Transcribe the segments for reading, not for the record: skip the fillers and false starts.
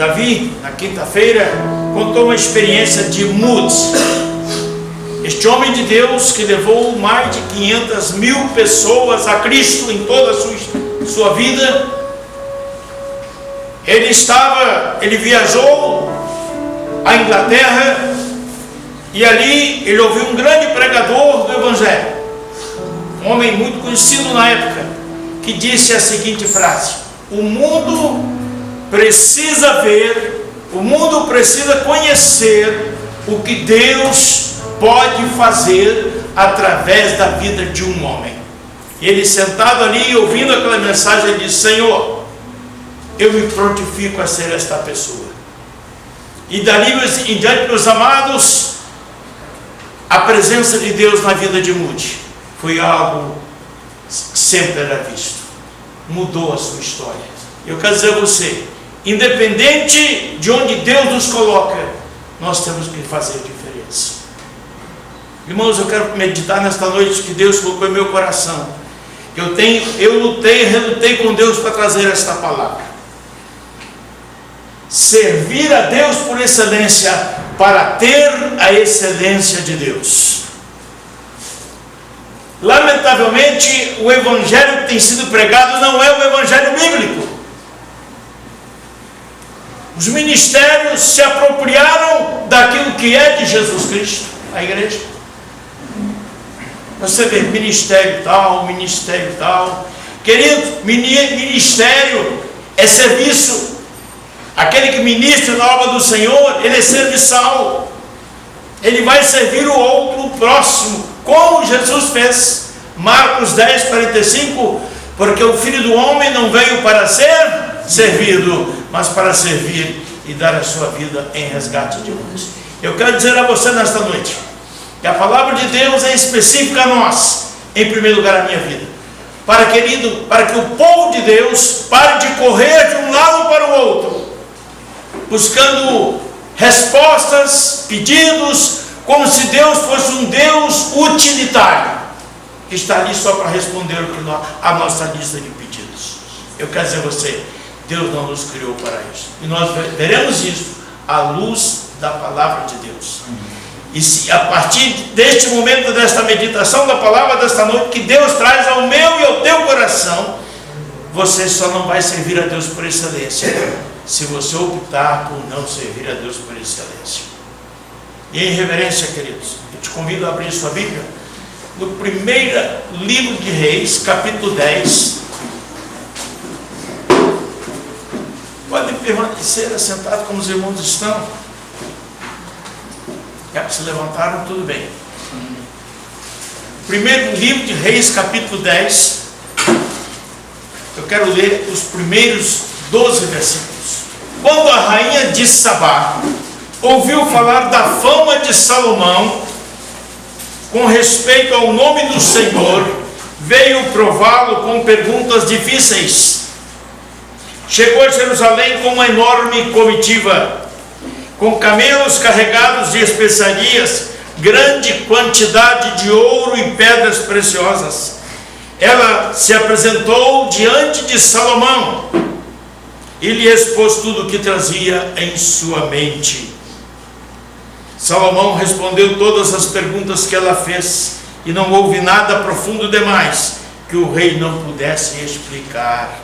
Davi, na quinta-feira, contou uma experiência de Moods. Este homem de Deus que levou mais de 500.000 pessoas a Cristo em toda a sua vida. Ele viajou à Inglaterra e ali ele ouviu um grande pregador do Evangelho, um homem muito conhecido na época, que disse a seguinte frase: o mundo precisa ver, o mundo precisa conhecer o que Deus pode fazer através da vida de um homem. E ele, sentado ali ouvindo aquela mensagem, ele disse: Senhor, eu me prontifico a ser esta pessoa. E dali em diante, meus amados, a presença de Deus na vida de Moody foi algo que sempre era visto. Mudou a sua história. Eu quero dizer a você, independente de onde Deus nos coloca, nós temos que fazer diferença. Irmãos, eu quero meditar nesta noite que Deus colocou em meu relutei e relutei com Deus para trazer esta palavra. Servir a Deus por excelência, para ter a excelência de Deus. Lamentavelmente, o evangelho que tem sido pregado não é o evangelho bíblico. Os ministérios se apropriaram daquilo que é de Jesus Cristo, a igreja. Você vê ministério tal. Querido, ministério é serviço. Aquele que ministra na obra do Senhor, ele é serviçal. Ele vai servir o outro, o próximo, como Jesus fez. Marcos 10:45, porque o Filho do Homem não veio para ser servido, mas para servir e dar a sua vida em resgate de muitos. Eu quero dizer a você nesta noite, que a palavra de Deus é específica a nós, em primeiro lugar a minha vida, para que o povo de Deus pare de correr de um lado para o outro, buscando respostas, pedidos, como se Deus fosse um Deus utilitário, que está ali só para responder a nossa lista de pedidos. Eu quero dizer a você, Deus não nos criou para isso, e nós veremos isso à luz da palavra de Deus. E se a partir deste momento, desta meditação da palavra desta noite, que Deus traz ao meu e ao teu coração, você só não vai servir a Deus por excelência se você optar por não servir a Deus por excelência. E em reverência, queridos, eu te convido a abrir sua Bíblia no primeiro livro de Reis, capítulo 10. Podem permanecer assentados como os irmãos estão. Já que se levantaram, tudo bem. Primeiro livro de Reis, capítulo 10. Eu quero ler os primeiros 12 versículos. Quando a rainha de Sabá ouviu falar da fama de Salomão com respeito ao nome do Senhor, veio prová-lo com perguntas difíceis. Chegou a Jerusalém com uma enorme comitiva, com camelos carregados de especiarias, grande quantidade de ouro e pedras preciosas. Ela se apresentou diante de Salomão e lhe expôs tudo o que trazia em sua mente. Salomão respondeu todas as perguntas que ela fez, e não houve nada profundo demais que o rei não pudesse explicar.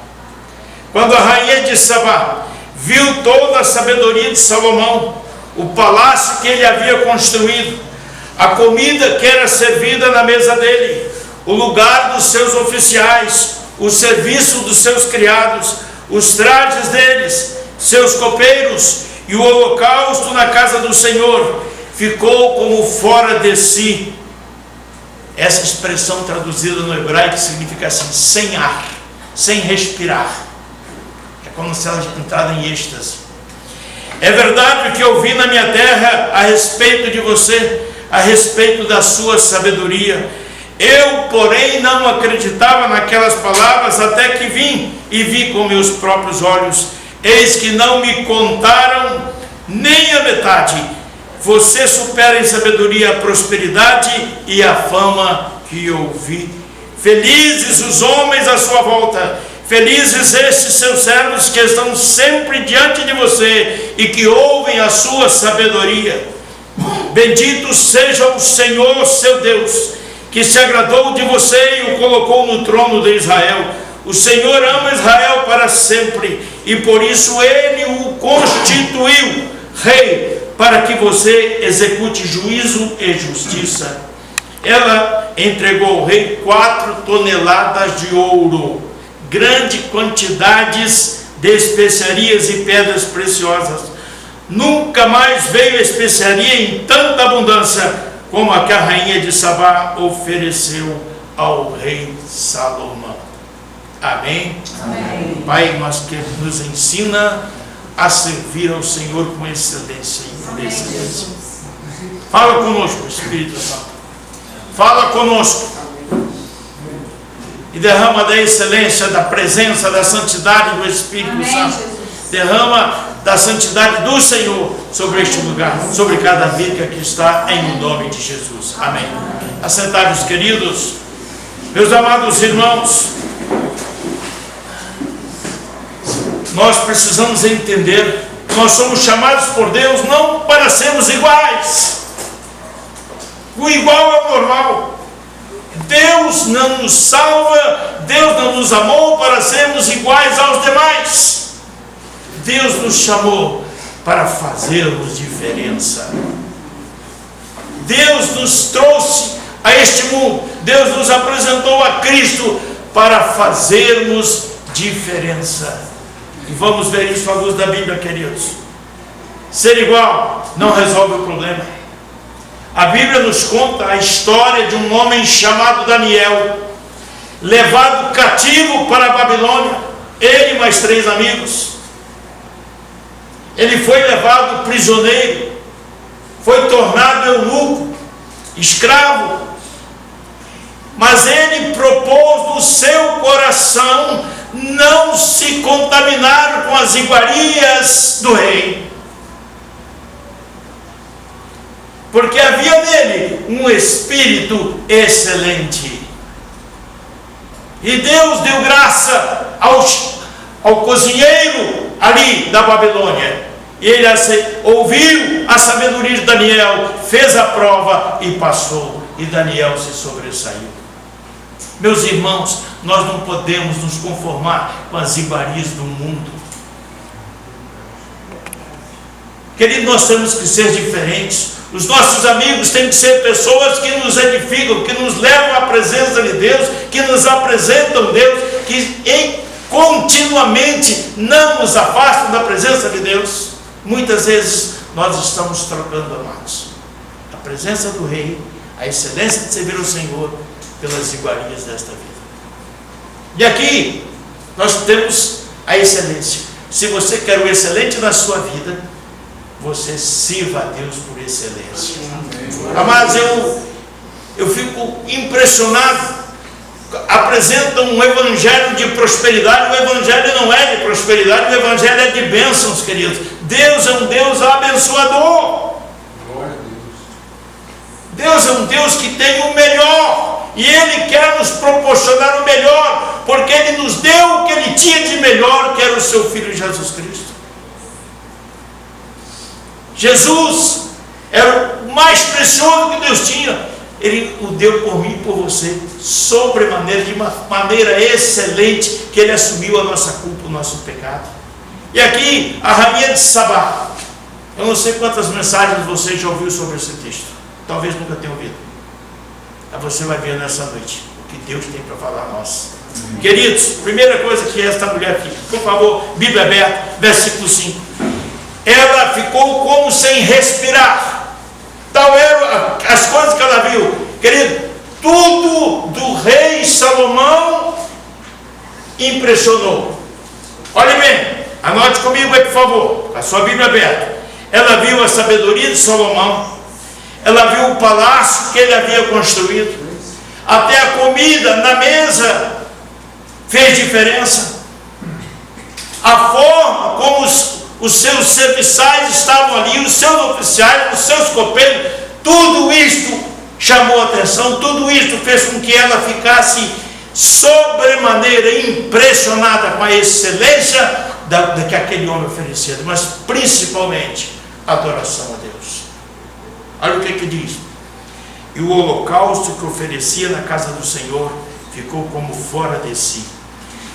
Quando a rainha de Sabá viu toda a sabedoria de Salomão, o palácio que ele havia construído, a comida que era servida na mesa dele, o lugar dos seus oficiais, o serviço dos seus criados, os trajes deles, seus copeiros e o holocausto na casa do Senhor, ficou como fora de si. Essa expressão traduzida no hebraico significa assim: sem ar, sem respirar. É como se ela entrara em êxtase. É verdade o que eu vi na minha terra a respeito de você, a respeito da sua sabedoria. Eu, porém, não acreditava naquelas palavras até que vim e vi com meus próprios olhos. Eis que não me contaram nem a metade. Você supera em sabedoria a prosperidade e a fama que ouvi. Felizes os homens à sua volta, Felizes estes seus servos que estão sempre diante de você e que ouvem a sua sabedoria. Bendito seja o Senhor, seu Deus, que se agradou de você e o colocou no trono de Israel. O Senhor ama Israel para sempre, e por isso Ele o constituiu rei, para que você execute juízo e justiça. Ela entregou ao rei 4 toneladas de ouro, grandes quantidades de especiarias e pedras preciosas. Nunca mais veio especiaria em tanta abundância como a que a rainha de Sabá ofereceu ao rei Salomão. Amém? Amém. Pai, nós que nos ensina a servir ao Senhor com excelência e por excelência. Fala conosco, Espírito Santo. Fala conosco. E derrama da excelência, da presença, da santidade do Espírito Amém, Santo. Jesus. Derrama da santidade do Senhor sobre este lugar, sobre cada vida que aqui está, em nome de Jesus. Amém. Assentados, queridos, meus amados irmãos, nós precisamos entender que nós somos chamados por Deus não para sermos iguais. O igual é o normal. Deus não nos salva, Deus não nos amou para sermos iguais aos demais. Deus nos chamou para fazermos diferença. Deus nos trouxe a este mundo, Deus nos apresentou a Cristo para fazermos diferença. E vamos ver isso à luz da Bíblia, queridos. Ser igual não resolve o problema. A Bíblia nos conta a história de um homem chamado Daniel, levado cativo para a Babilônia, ele e mais 3 amigos. Ele foi levado prisioneiro, foi tornado eunuco, escravo, mas ele propôs no seu coração não se contaminar com as iguarias do rei, porque havia nele um espírito excelente. E Deus deu graça ao cozinheiro ali da Babilônia. Ele ouviu a sabedoria de Daniel, fez a prova e passou. E Daniel se sobressaiu. Meus irmãos, nós não podemos nos conformar com as iguarias do mundo. Querido, nós temos que ser diferentes. Os nossos amigos têm que ser pessoas que nos edificam, que nos levam à presença de Deus, que nos apresentam Deus, que continuamente não nos afastam da presença de Deus. Muitas vezes nós estamos trocando, amados, a presença do Rei, a excelência de servir ao Senhor, pelas iguarias desta vida. E aqui nós temos a excelência. Se você quer o excelente na sua vida, você sirva a Deus por excelência. Amados, eu fico impressionado. Apresentam um evangelho de prosperidade. O evangelho não é de prosperidade, o evangelho é de bênçãos, queridos. Deus é um Deus abençoador. Deus é um Deus que tem o melhor, e Ele quer nos proporcionar o melhor, porque Ele nos deu o que Ele tinha de melhor, que era o seu Filho Jesus Cristo. Jesus era o mais precioso que Deus tinha. Ele o deu por mim e por você, sobremaneira, de uma maneira excelente, que Ele assumiu a nossa culpa, o nosso pecado. E aqui, a rainha de Sabá. Eu não sei quantas mensagens você já ouviu sobre esse texto. Talvez nunca tenha ouvido. Mas você vai ver nessa noite o que Deus tem para falar a nós. Queridos, primeira coisa que esta mulher fica, por favor, Bíblia aberta, versículo 5. Ela ficou como sem respirar. Tal eram as coisas que ela viu. Querido, tudo do rei Salomão impressionou. Olhe bem, anote comigo aí, por favor, a sua Bíblia aberta. Ela viu a sabedoria de Salomão, ela viu o palácio que ele havia construído, até a comida na mesa fez diferença. A forma como os seus serviçais estavam ali, os seus oficiais, os seus copeiros, tudo isto chamou a atenção, tudo isto fez com que ela ficasse sobremaneira impressionada com a excelência da que aquele homem oferecia, mas principalmente adoração a Deus. Olha o que diz: e o holocausto que oferecia na casa do Senhor ficou como fora de si.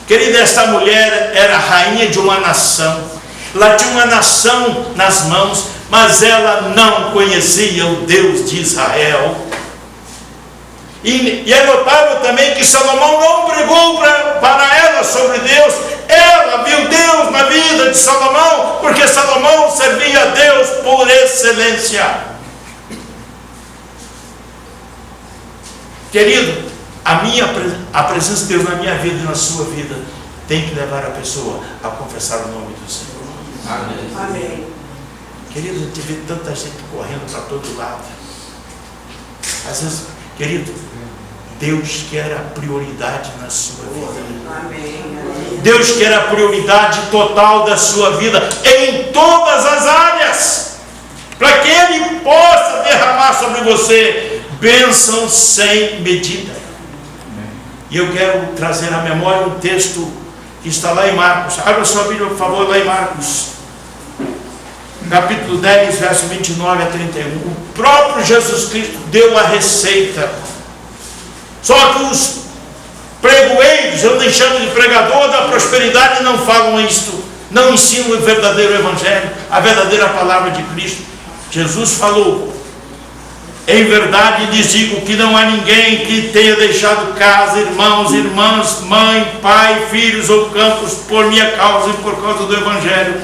Querida, esta mulher era rainha de uma nação, ela tinha uma nação nas mãos, mas ela não conhecia o Deus de Israel. E é notável também que Salomão não pregou para ela sobre Deus. Ela viu Deus na vida de Salomão, porque Salomão servia a Deus por excelência. Querido, a presença de Deus na minha vida e na sua vida tem que levar a pessoa a confessar o nome do Senhor. Amém. Amém. Querido, a gente vê tanta gente correndo para todo lado. Às vezes, querido, Deus quer a prioridade na sua vida. Amém. Deus quer a prioridade total da sua vida em todas as áreas, para que Ele possa derramar sobre você bênção sem medida. E eu quero trazer à memória um texto que está lá em Marcos. Abra sua Bíblia, por favor, lá em Marcos, capítulo 10, verso 29 a 31. O próprio Jesus Cristo deu a receita. Só que os pregoeiros, eu nem chamo de pregador da prosperidade, não falam isto, não ensinam o verdadeiro evangelho, a verdadeira palavra de Cristo. Jesus falou: em verdade lhes digo que não há ninguém que tenha deixado casa, irmãos, irmãs, mãe, pai, filhos ou campos por minha causa e por causa do evangelho,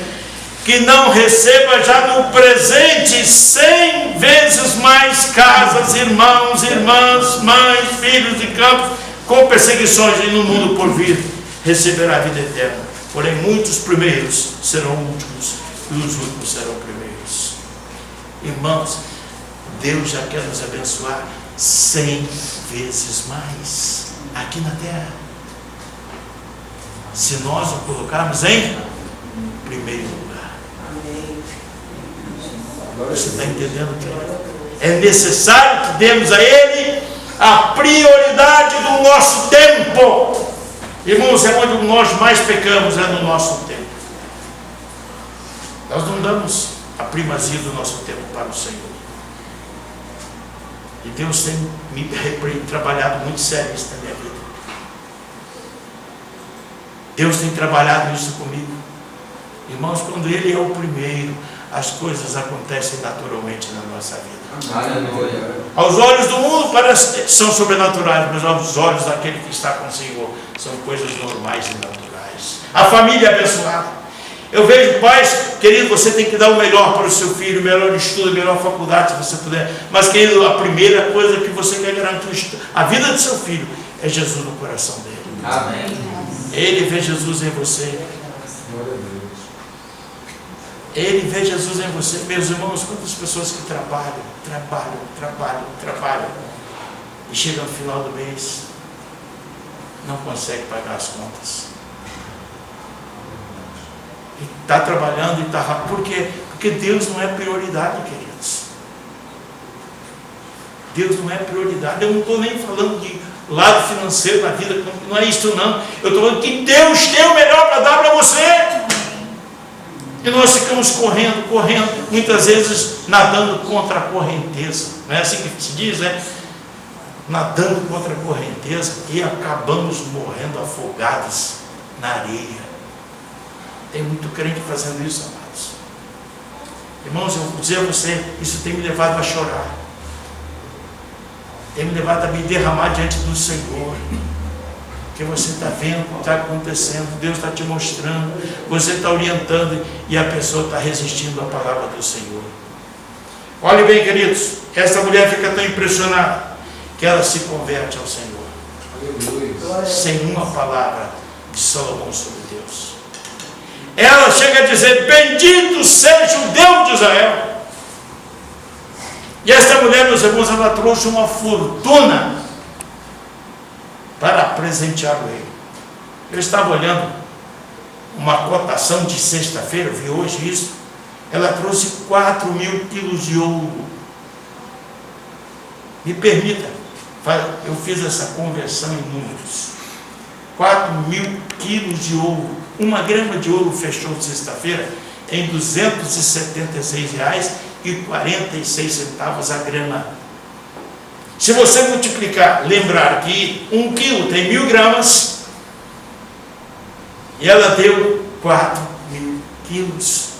que não receba já no presente 100 vezes mais casas, irmãos, irmãs, mães, filhos e campos, com perseguições, e no mundo por vir receberá a vida eterna. Porém muitos primeiros serão últimos e os últimos serão primeiros. Irmãos, Deus já quer nos abençoar 100 vezes mais aqui na terra, se nós o colocarmos em primeiro lugar. Você está entendendo que é necessário que demos a Ele a prioridade do nosso tempo. Irmãos, é onde nós mais pecamos, é no nosso tempo. Nós não damos a primazia do nosso tempo para o Senhor. E Deus tem me trabalhado muito sério isso na minha vida. Deus tem trabalhado isso comigo. Irmãos, quando Ele é o primeiro, as coisas acontecem naturalmente na nossa vida. Aleluia. Aos olhos do mundo parece que são sobrenaturais, mas aos olhos daquele que está com o Senhor são coisas normais e naturais. A família é abençoada. Eu vejo pais, querido, você tem que dar o melhor para o seu filho, o melhor estudo, a melhor faculdade, se você puder. Mas, querido, a primeira coisa que você quer garantir a vida do seu filho é Jesus no coração dele. Amém. Ele vê Jesus em você. Ele vê Jesus em você. Meus irmãos, quantas pessoas que trabalham e chegam no final do mês, não conseguem pagar as contas. Está trabalhando e está rápido. Por quê? Porque Deus não é prioridade, queridos. Deus não é prioridade. Eu não estou nem falando de lado financeiro na vida, não é isso não. Eu estou falando que Deus tem o melhor para dar para você. E nós ficamos correndo, muitas vezes nadando contra a correnteza. Não é assim que se diz, né? Nadando contra a correnteza e acabamos morrendo afogados na areia. Tem muito crente fazendo isso, amados. Irmãos, eu vou dizer a você, isso tem me levado a chorar. Tem me levado a me derramar diante do Senhor. Porque você está vendo o que está acontecendo, Deus está te mostrando, você está orientando e a pessoa está resistindo à palavra do Senhor. Olhe bem, queridos, essa mulher fica tão impressionada que ela se converte ao Senhor. Aleluia. Sem uma palavra de Salomão sobre Deus. Ela chega a dizer: bendito seja o Deus de Israel. E essa mulher, meus irmãos, ela trouxe uma fortuna para presentear o rei. Eu estava olhando uma cotação de sexta-feira, vi hoje isso. Ela trouxe 4.000 quilos de ouro. Me permita, eu fiz essa conversão em números. 4.000 quilos de ouro. 1 grama de ouro fechou sexta-feira em R$ 276,46 a grama. Se você multiplicar, lembrar que 1 quilo tem 1.000 gramas, e ela deu 4.000 quilos.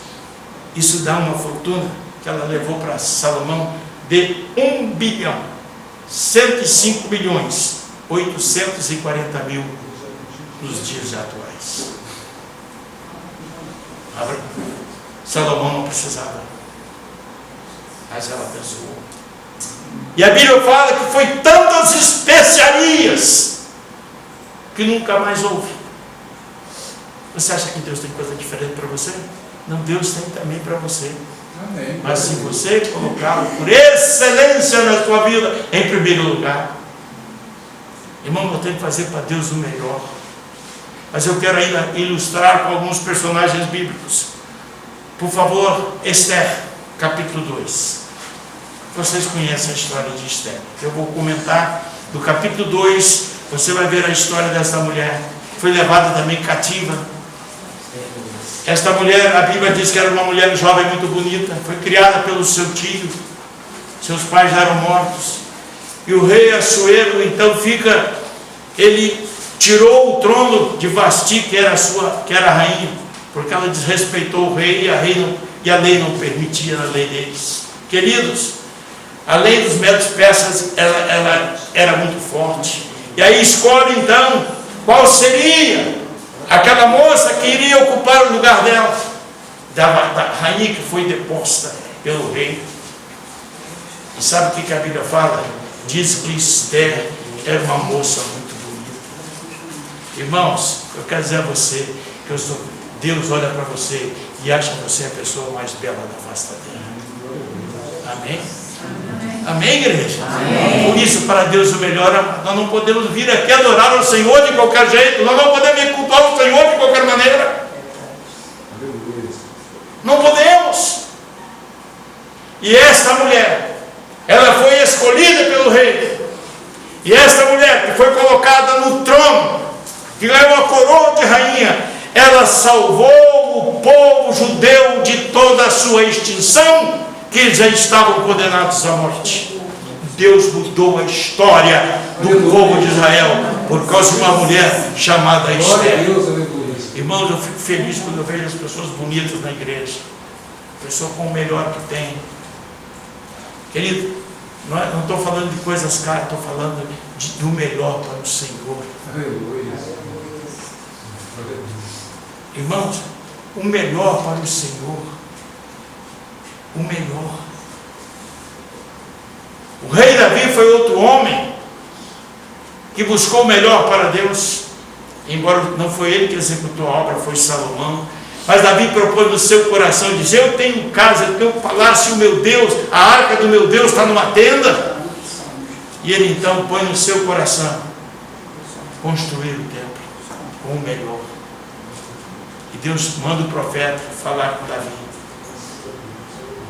Isso dá uma fortuna que ela levou para Salomão de 1.105.840.000 nos dias atuais. Salomão não precisava, mas ela abençoou. E a Bíblia fala que foi tantas especiarias que nunca mais houve. Você acha que Deus tem coisa diferente para você? Não, Deus tem também para você. Amém. Mas se você colocá-lo por excelência na sua vida em primeiro lugar, irmão, não tem que fazer para Deus o melhor. Mas eu quero ainda ilustrar com alguns personagens bíblicos. Por favor, Esther, capítulo 2. Vocês conhecem a história de Esther. Eu vou comentar do capítulo 2. Você vai ver a história dessa mulher. Foi levada também cativa. Esta mulher, a Bíblia diz que era uma mulher jovem muito bonita. Foi criada pelo seu tio. Seus pais já eram mortos. E o rei Assuero então ele tirou o trono de Vasti, que era a rainha, porque ela desrespeitou o rei e a lei não permitia a lei deles. Queridos, a lei dos medos persas ela era muito forte. E aí escolhe então qual seria aquela moça que iria ocupar o lugar dela, da rainha que foi deposta pelo rei. E sabe o que a Bíblia fala? Diz que Esther era uma moça muito bonita. Irmãos, eu quero dizer a você que Deus olha para você e acha você a pessoa mais bela da face da terra. Amém? Amém, igreja? Amém. Por isso, para Deus o melhor, nós não podemos vir aqui adorar o Senhor de qualquer jeito, nós não podemos cultuar o Senhor de qualquer maneira. Não podemos. E esta mulher, ela foi escolhida pelo rei. E esta mulher que foi colocada no trono, que ganhou a coroa de rainha, ela salvou o povo judeu de toda a sua extinção, que eles já estavam condenados à morte. Deus mudou a história do povo de Israel por causa de uma mulher chamada Esther. Irmãos, eu fico feliz quando eu vejo as pessoas bonitas na igreja, pessoa com o melhor que tem. Querido, não estou falando de coisas caras, estou falando do melhor para o Senhor. Irmãos, o melhor para o Senhor. O melhor. O rei Davi foi outro homem que buscou o melhor para Deus, embora não foi ele que executou a obra, foi Salomão. Mas Davi propôs no seu coração, diz: eu tenho casa, eu tenho palácio, o meu Deus, a arca do meu Deus está numa tenda. E ele então põe no seu coração construir o templo com o melhor. E Deus manda o profeta falar com Davi.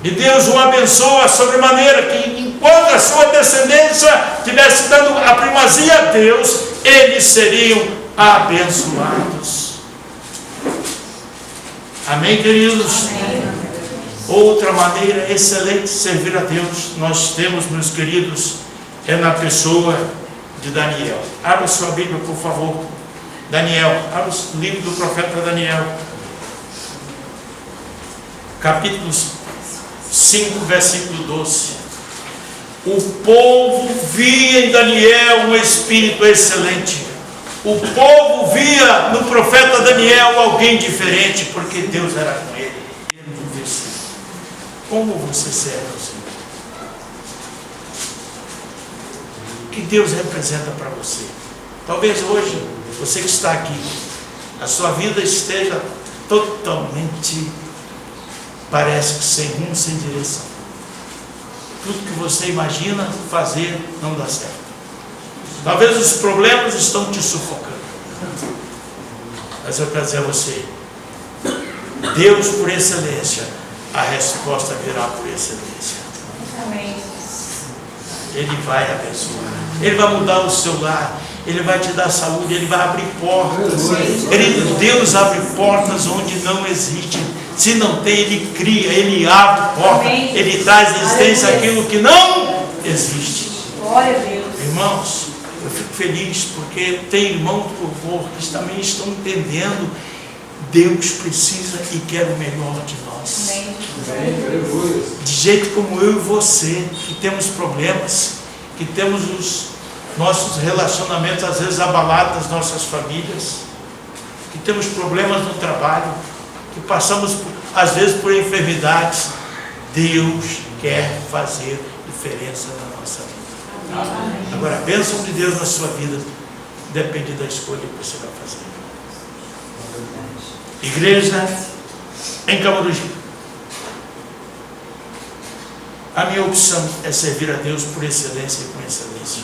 E Deus o abençoa sobremaneira, que enquanto a sua descendência estivesse dando a primazia a Deus, eles seriam abençoados. Amém, queridos? Amém. Outra maneira excelente de servir a Deus, nós temos, meus queridos, é na pessoa de Daniel. Abra sua Bíblia, por favor. Daniel, abra o livro do profeta Daniel. Capítulo 5, versículo 12. O povo via em Daniel um espírito excelente. O povo via no profeta Daniel alguém diferente, porque Deus era com ele. Ele disse: como você serve ao Senhor? O que Deus representa para você? Talvez hoje, você que está aqui, a sua vida esteja totalmente, parece que sem rumo, sem direção. Tudo que você imagina fazer não dá certo. Talvez os problemas estão te sufocando. Mas eu quero dizer a você, Deus por excelência, a resposta virá por excelência. Amém. Ele vai abençoar. Ele vai mudar o seu lar, Ele vai te dar saúde, Ele vai abrir portas. Deus abre portas onde não existe. Se não tem, Ele cria, Ele abre portas, Ele traz à existência aquilo que não existe. Glória a Deus. Irmãos, eu fico feliz porque tem irmãos do louvor que também estão entendendo. Deus precisa e quer o melhor de nós. De jeito como eu e você, que temos problemas, que temos os nossos relacionamentos às vezes abalados das nossas famílias, que temos problemas no trabalho, que passamos às vezes por enfermidades. Deus quer fazer diferença na nossa vida. Agora, a bênção de Deus na sua vida depende da escolha que você vai fazer. Igreja em Camaruji, a minha opção é servir a Deus por excelência e com excelência.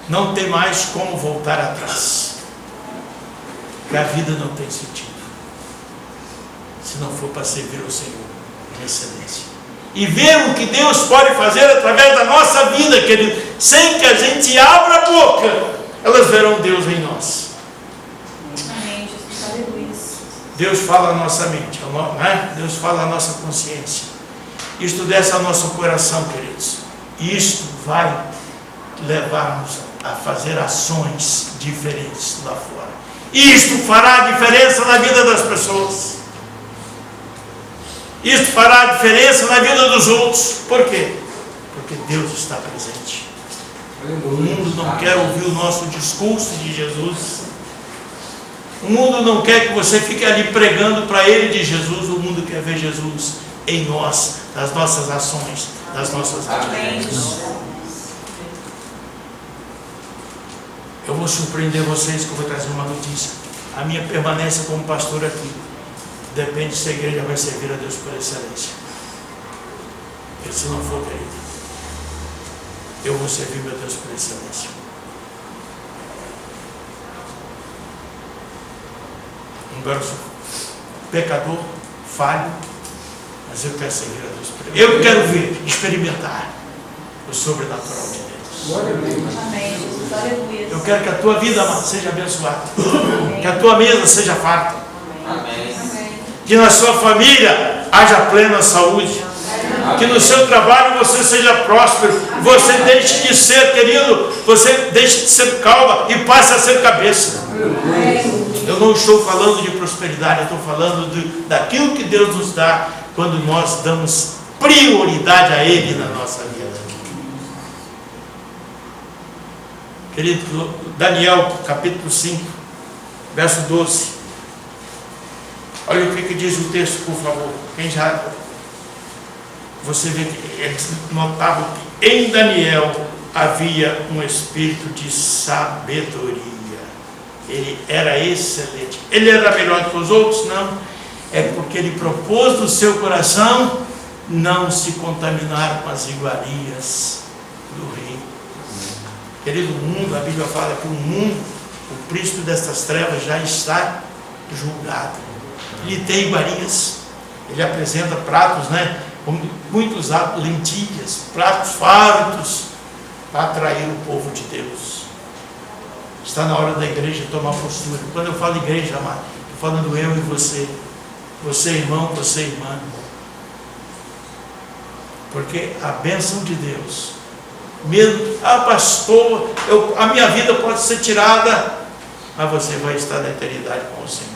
Não tem mais como voltar atrás, porque a vida não tem sentido se não for para servir ao Senhor em excelência e ver o que Deus pode fazer através da nossa vida, querido. Sem que a gente abra a boca, elas verão Deus em nós. Deus fala a nossa mente, né? Deus fala a nossa consciência. Isto desce ao nosso coração, queridos. Isto vai levar-nos a fazer ações diferentes lá fora. Isto fará diferença na vida das pessoas. Isto fará diferença na vida dos outros. Por quê? Porque Deus está presente. O mundo não quer ouvir o nosso discurso de Jesus. O mundo não quer que você fique ali pregando para ele de Jesus. O mundo quer ver Jesus em nós, nas nossas ações, nas nossas atitudes. Eu vou surpreender vocês que eu vou trazer uma notícia. A minha permanência como pastor aqui depende se a igreja vai servir a Deus por excelência. Porque se não for, querido, eu vou servir meu Deus por excelência. Embora eu sou pecador, falho, mas eu quero servir a Deus por excelência. Eu quero ver, experimentar o sobrenatural de Deus. Amém, Jesus, aleluia. Eu quero que a tua vida, amado, seja abençoada. Que a tua mesa seja farta. Amém. Que na sua família haja plena saúde. Que no seu trabalho você seja próspero. Você deixe de ser, querido, você deixe de ser calma e passe a ser cabeça. Eu não estou falando de prosperidade, eu estou falando daquilo que Deus nos dá quando nós damos prioridade a Ele na nossa vida. Querido, Daniel capítulo 5, verso 12. Olha o que diz o texto, por favor. Quem já... Você vê que eles notavam que em Daniel havia um espírito de sabedoria. Ele era excelente. Ele era melhor que os outros? Não. É porque ele propôs no seu coração não se contaminar com as iguarias do rei. Querido, o mundo, a Bíblia fala que o mundo, o príncipe destas trevas já está julgado. Ele tem iguarias. Ele apresenta pratos, né? Com muitos lentilhas, pratos fartos para atrair o povo de Deus. Está na hora da igreja tomar postura. Quando eu falo igreja, amado, estou falando eu e você. Você irmão, você irmã. Porque a bênção de Deus, mesmo, pastor, a minha vida pode ser tirada, mas você vai estar na eternidade com o Senhor.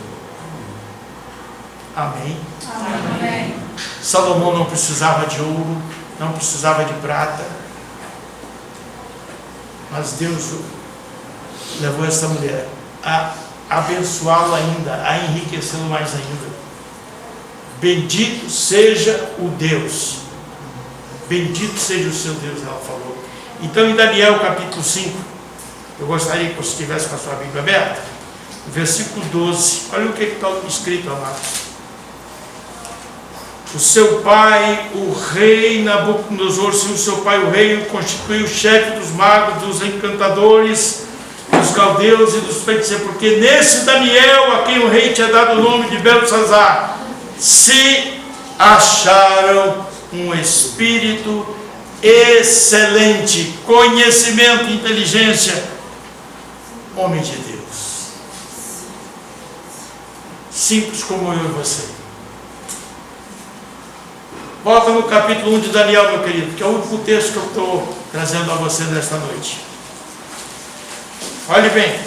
Amém? Amém. Salomão não precisava de ouro, não precisava de prata, mas Deus levou essa mulher a abençoá-lo ainda, a enriquecê-lo mais ainda. Bendito seja o Deus, bendito seja o seu Deus, ela falou. Então em Daniel capítulo 5, eu gostaria que você estivesse com a sua Bíblia aberta, versículo 12, olha o que está escrito, amados. O seu pai, o rei Nabucodonosor, sim, o seu pai, o rei, constituiu o chefe dos magos, dos encantadores, dos caldeus e dos feiticeiros, porque nesse Daniel, a quem o rei tinha dado o nome de Beltesazar, se acharam um espírito excelente, conhecimento, inteligência, homem de Deus. Simples como eu e você. Volta no capítulo 1 de Daniel, meu querido, que é o último texto que eu estou trazendo a você nesta noite. Olhe bem.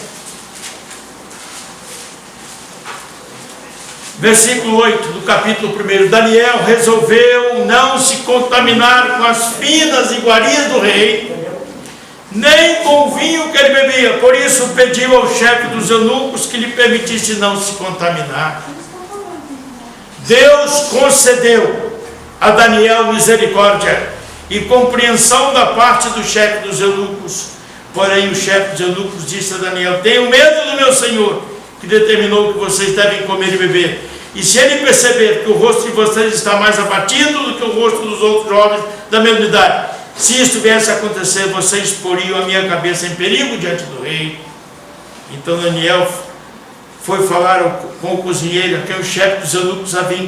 Versículo 8 do capítulo 1. Daniel resolveu não se contaminar com as finas iguarias do rei, nem com o vinho que ele bebia. Por isso pediu ao chefe dos eunucos que lhe permitisse não se contaminar. Deus concedeu a Daniel misericórdia e compreensão da parte do chefe dos eunucos. Porém o chefe dos eunucos disse a Daniel: tenho medo do meu senhor, que determinou que vocês devem comer e beber. E se ele perceber que o rosto de vocês está mais abatido do que o rosto dos outros jovens da mesma idade, se isso viesse a acontecer, vocês poriam a minha cabeça em perigo diante do rei. Então Daniel foi falar com o cozinheiro, a quem o chefe dos eunucos havia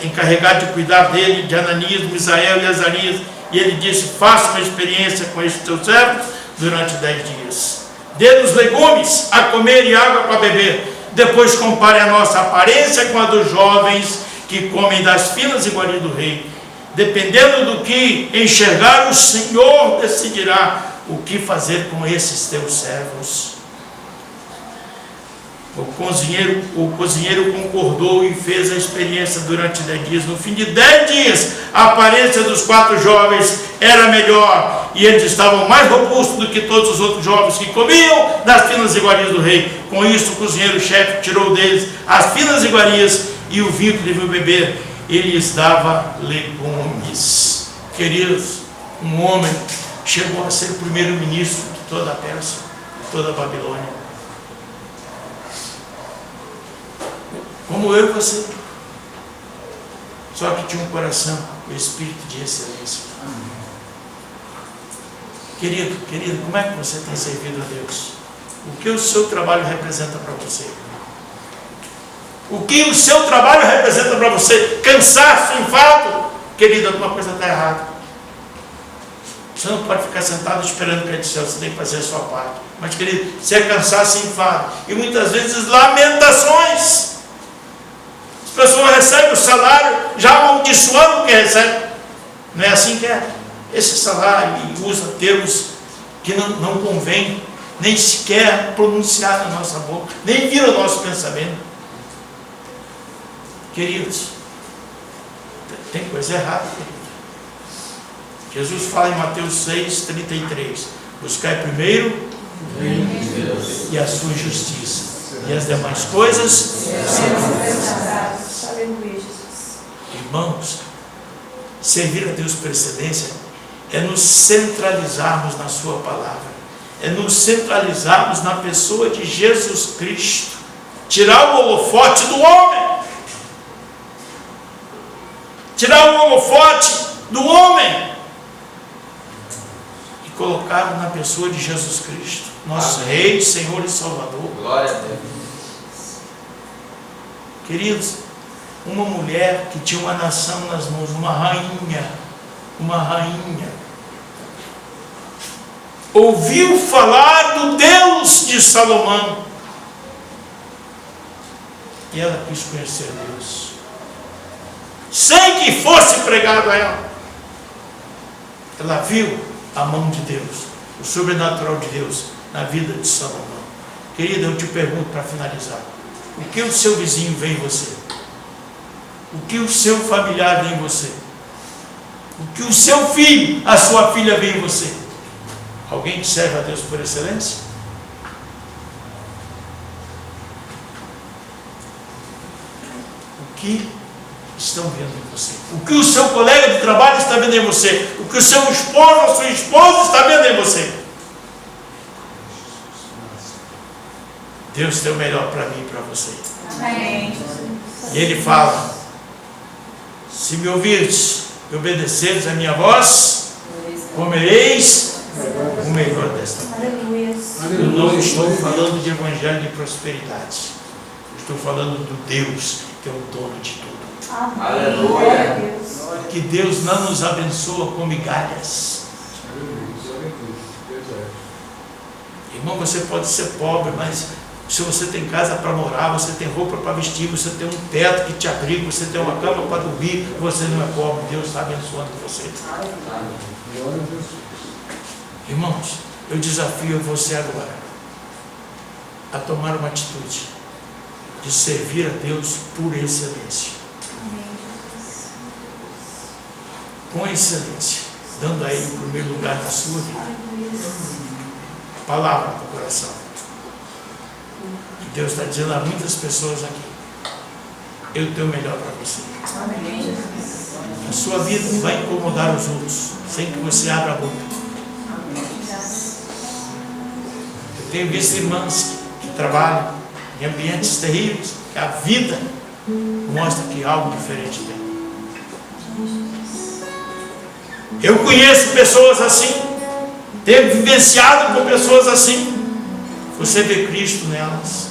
encarregado de cuidar dele, de Ananias, Misael e Azarias, e ele disse: faça uma experiência com estes teus servos durante 10 dias. Dê-nos legumes a comer e água para beber. Depois compare a nossa aparência com a dos jovens que comem das finas iguarias do rei. Dependendo do que enxergar, o Senhor decidirá o que fazer com esses teus servos. O cozinheiro concordou e fez a experiência durante 10 dias. No fim de 10 dias, a aparência dos 4 jovens era melhor, e eles estavam mais robustos do que todos os outros jovens que comiam das finas iguarias do rei. Com isso, o cozinheiro-chefe tirou deles as finas iguarias e o vinho que deviam beber. Ele lhes dava legumes. Queridos, um homem chegou a ser o primeiro-ministro de toda a Pérsia, de toda a Babilônia. Como eu e você. Só que tinha um coração, o espírito de excelência. Querido, como é que você tem servido a Deus? O que o seu trabalho representa para você? O que o seu trabalho representa para você? Cansaço, enfado? Querido, alguma coisa está errada. Você não pode ficar sentado esperando cair do céu, você tem que fazer a sua parte. Mas, querido, se é cansaço, enfado, e muitas vezes lamentações. As pessoas recebem o salário já amaldiçoando o que recebe. Não é assim que é? Esse salário usa termos que não convém nem sequer pronunciar na nossa boca, nem vir ao nosso pensamento. Queridos, tem coisa errada, querido. Jesus fala em Mateus 6:33: buscai primeiro o reino de Deus e a sua justiça, e as demais coisas serão acrescentadas. Irmãos, servir a Deus por excelência é nos centralizarmos na sua palavra, é nos centralizarmos na pessoa de Jesus Cristo, tirar o holofote do homem, tirar o holofote do homem e colocá-lo na pessoa de Jesus Cristo, nosso Rei, Senhor e Salvador. Glória a Deus. Queridos, uma mulher que tinha uma nação nas mãos, uma rainha, ouviu falar do Deus de Salomão e ela quis conhecer Deus, sem que fosse pregado a ela. Ela viu a mão de Deus, o sobrenatural de Deus na vida de Salomão. Querida, eu te pergunto para finalizar: o que o seu vizinho vê em você? O que o seu familiar vê em você? O que o seu filho, a sua filha vê em você? Alguém que serve a Deus por excelência? O que estão vendo em você? O que o seu colega de trabalho está vendo em você? O que o seu esposo ou sua esposa está vendo em você? Deus tem o melhor para mim e para você. Amém. E Ele fala: se me ouvirdes e obedeceres a minha voz, comereis o melhor desta terra. Eu não estou falando de evangelho de prosperidade. Estou falando do Deus que é o dono de tudo. Aleluia. Que Deus não nos abençoa com migalhas. Irmão, você pode ser pobre, mas se você tem casa para morar, você tem roupa para vestir, você tem um teto que te abriga, você tem uma cama para dormir, você não é pobre. Deus está abençoando você. Irmãos, eu desafio você agora a tomar uma atitude de servir a Deus por excelência. Com excelência, dando a Ele o primeiro lugar na sua vida. Palavra do coração. E Deus está dizendo a muitas pessoas aqui: eu tenho o melhor para você. A sua vida vai incomodar os outros, sem que você abra a boca. Eu tenho visto irmãs que trabalham em ambientes terríveis, que a vida mostra que algo diferente tem. Eu conheço pessoas assim, tenho vivenciado com pessoas assim. Você vê Cristo nelas.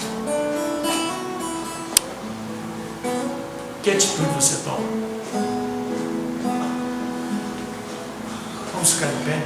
Que atitude você toma? Vamos ficar de pé.